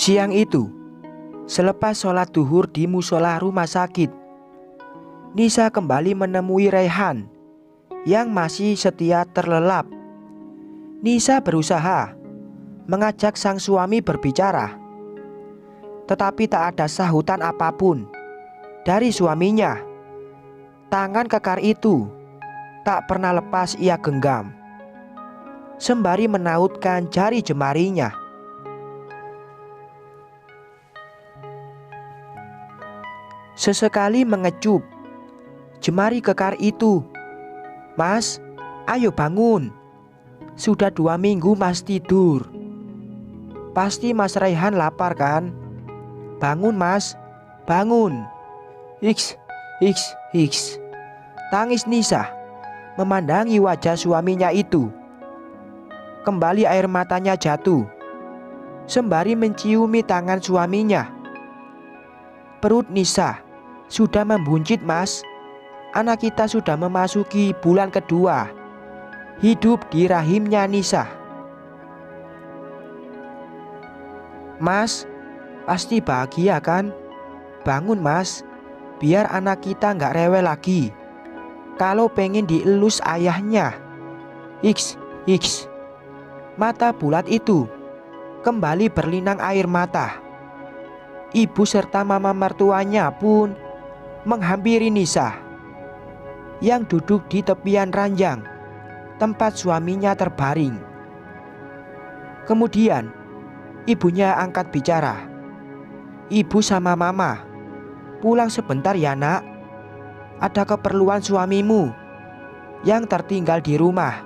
Siang itu, selepas sholat duhur di musola rumah sakit, Nisa kembali menemui Raihan yang masih setia terlelap. Nisa berusaha mengajak sang suami berbicara, tetapi tak ada sahutan apapun dari suaminya. Tangan kekar itu tak pernah lepas ia genggam, sembari menautkan jari jemarinya. Sesekali mengecup jemari kekar itu. "Mas, ayo bangun. Sudah 2 minggu Mas tidur. Pasti Mas Raihan lapar kan? Bangun Mas, bangun." Hiks, hiks, hiks. Tangis Nisa memandangi wajah suaminya itu. Kembali air matanya jatuh, sembari menciumi tangan suaminya. Perut Nisa sudah membuncit, Mas. Anak kita sudah memasuki bulan kedua hidup di rahimnya Nisa. "Mas, pasti bahagia kan? Bangun Mas, biar anak kita nggak rewel lagi kalau pengen dielus ayahnya." Hiks, hiks. Mata bulat itu kembali berlinang air mata. Ibu serta mama mertuanya pun menghampiri Nisa yang duduk di tepian ranjang tempat suaminya terbaring. Kemudian ibunya angkat bicara. "Ibu sama mama, pulang sebentar ya nak. Ada keperluan suamimu yang tertinggal di rumah.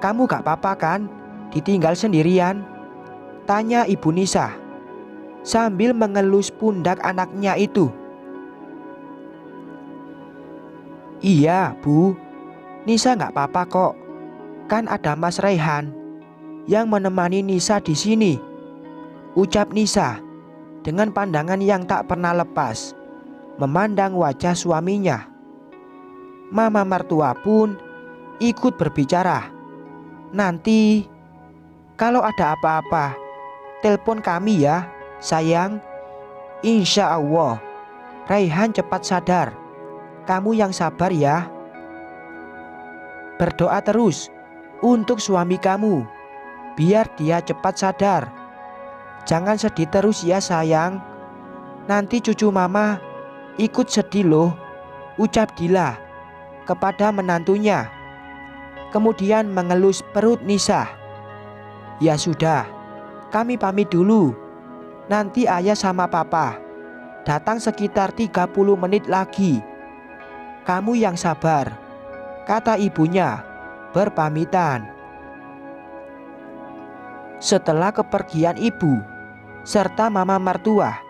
Kamu gak apa-apa kan ditinggal sendirian?" tanya ibu Nisa sambil mengelus pundak anaknya itu. "Iya Bu, Nisa gak apa-apa kok. Kan ada Mas Raihan yang menemani Nisa di sini," ucap Nisa dengan pandangan yang tak pernah lepas memandang wajah suaminya. Mama mertua pun ikut berbicara. "Nanti kalau ada apa-apa, telepon kami ya sayang. Insya Allah Raihan cepat sadar. Kamu yang sabar ya. Berdoa terus untuk suami kamu biar dia cepat sadar. Jangan sedih terus ya sayang. Nanti cucu mama ikut sedih loh," ucap Dila kepada menantunya. Kemudian mengelus perut Nisa. "Ya sudah, kami pamit dulu. Nanti ayah sama papa datang sekitar 30 menit lagi. Kamu yang sabar," kata ibunya berpamitan. Setelah kepergian ibu serta mama mertua,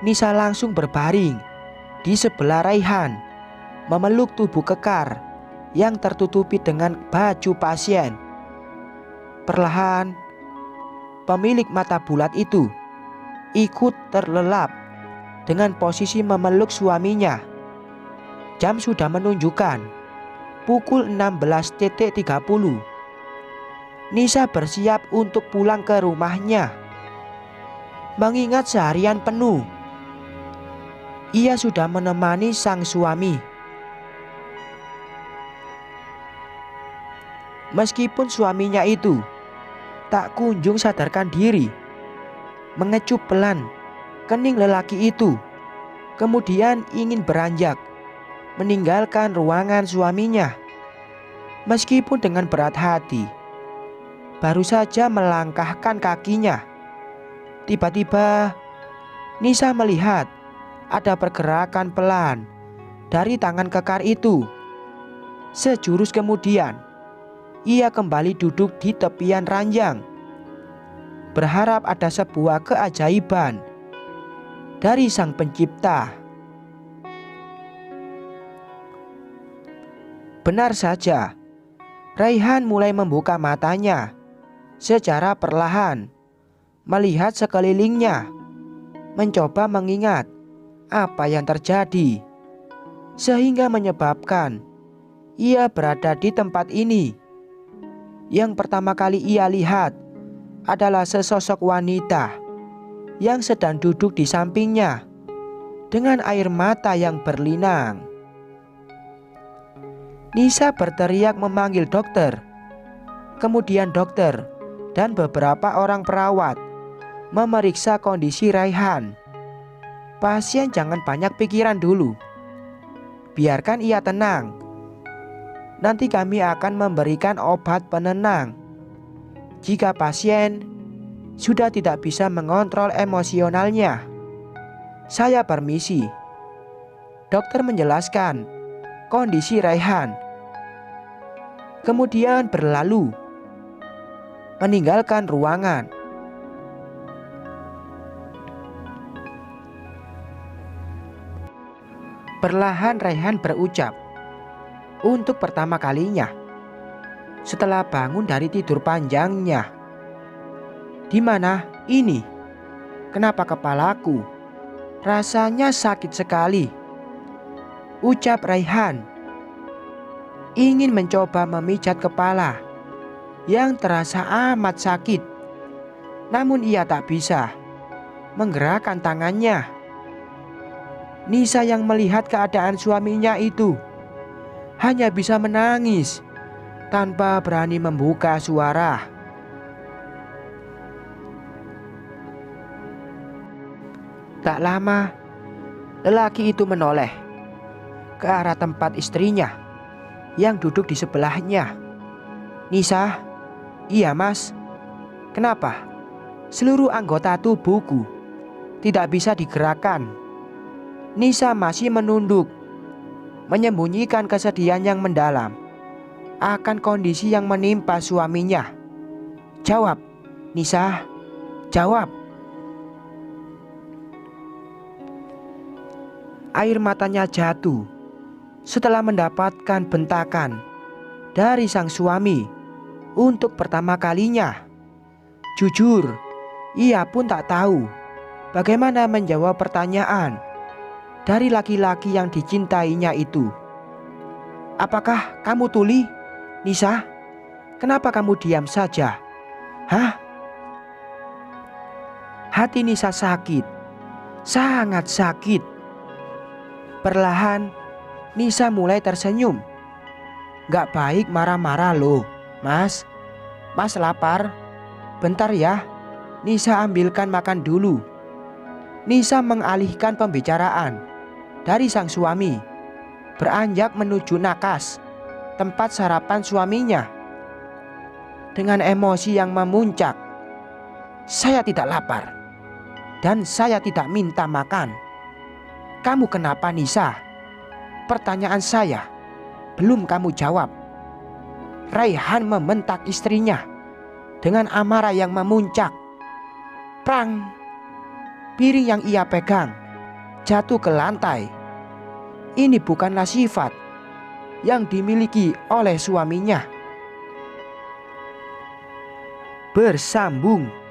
Nisa langsung berbaring di sebelah Raihan, memeluk tubuh kekar yang tertutupi dengan baju pasien. Perlahan pemilik mata bulat itu ikut terlelap dengan posisi memeluk suaminya. Jam sudah menunjukkan pukul 16.30. Nisa bersiap untuk pulang ke rumahnya. Mengingat seharian penuh ia sudah menemani sang suami. Meskipun suaminya itu tak kunjung sadarkan diri, mengecup pelan kening lelaki itu, kemudian ingin beranjak meninggalkan ruangan suaminya. Meskipun dengan berat hati, baru saja melangkahkan kakinya, tiba-tiba Nisa melihat ada pergerakan pelan dari tangan kekar itu. Sejurus kemudian ia kembali duduk di tepian ranjang, berharap ada sebuah keajaiban dari Sang Pencipta. Benar saja, Raihan mulai membuka matanya secara perlahan, melihat sekelilingnya, mencoba mengingat apa yang terjadi sehingga menyebabkan ia berada di tempat ini. Yang pertama kali ia lihat adalah sesosok wanita yang sedang duduk di sampingnya dengan air mata yang berlinang. Nisa berteriak memanggil dokter. Kemudian dokter dan beberapa orang perawat memeriksa kondisi Raihan. Pasien jangan banyak pikiran dulu. Biarkan ia tenang. Nanti kami akan memberikan obat penenang. Jika pasien sudah tidak bisa mengontrol emosionalnya, saya permisi. Dokter menjelaskan kondisi Raihan. Kemudian berlalu, meninggalkan ruangan. Perlahan Raihan berucap, untuk pertama kalinya setelah bangun dari tidur panjangnya. Di mana ini? Kenapa kepalaku rasanya sakit sekali? Ucap Raihan, ingin mencoba memijat kepala yang terasa amat sakit. Namun ia tak bisa menggerakkan tangannya. Nisa yang melihat keadaan suaminya itu hanya bisa menangis tanpa berani membuka suara. Tak lama, lelaki itu menoleh ke arah tempat istrinya yang duduk di sebelahnya. Nisa, iya mas. Kenapa? Seluruh anggota tubuhku tidak bisa digerakkan. Nisa masih menunduk, menyembunyikan kesedihan yang mendalam akan kondisi yang menimpa suaminya. Jawab, Nisa, jawab. Air matanya jatuh setelah mendapatkan bentakan dari sang suami untuk pertama kalinya. Jujur, ia pun tak tahu bagaimana menjawab pertanyaan dari laki-laki yang dicintainya itu. Apakah kamu tuli, Nisa? Kenapa kamu diam saja? Hah? Hati Nisa sakit, sangat sakit. Perlahan Nisa mulai tersenyum. Gak baik marah-marah loh, mas. Mas lapar? Bentar ya, Nisa ambilkan makan dulu. Nisa mengalihkan pembicaraan dari sang suami, beranjak menuju nakas, tempat sarapan suaminya. Dengan emosi yang memuncak, saya tidak lapar dan saya tidak minta makan. Kamu kenapa, Nisa? Pertanyaan saya belum kamu jawab. Raihan membentak istrinya dengan amarah yang memuncak. Prang! Piring yang ia pegang jatuh ke lantai. Ini bukanlah sifat yang dimiliki oleh suaminya. Bersambung.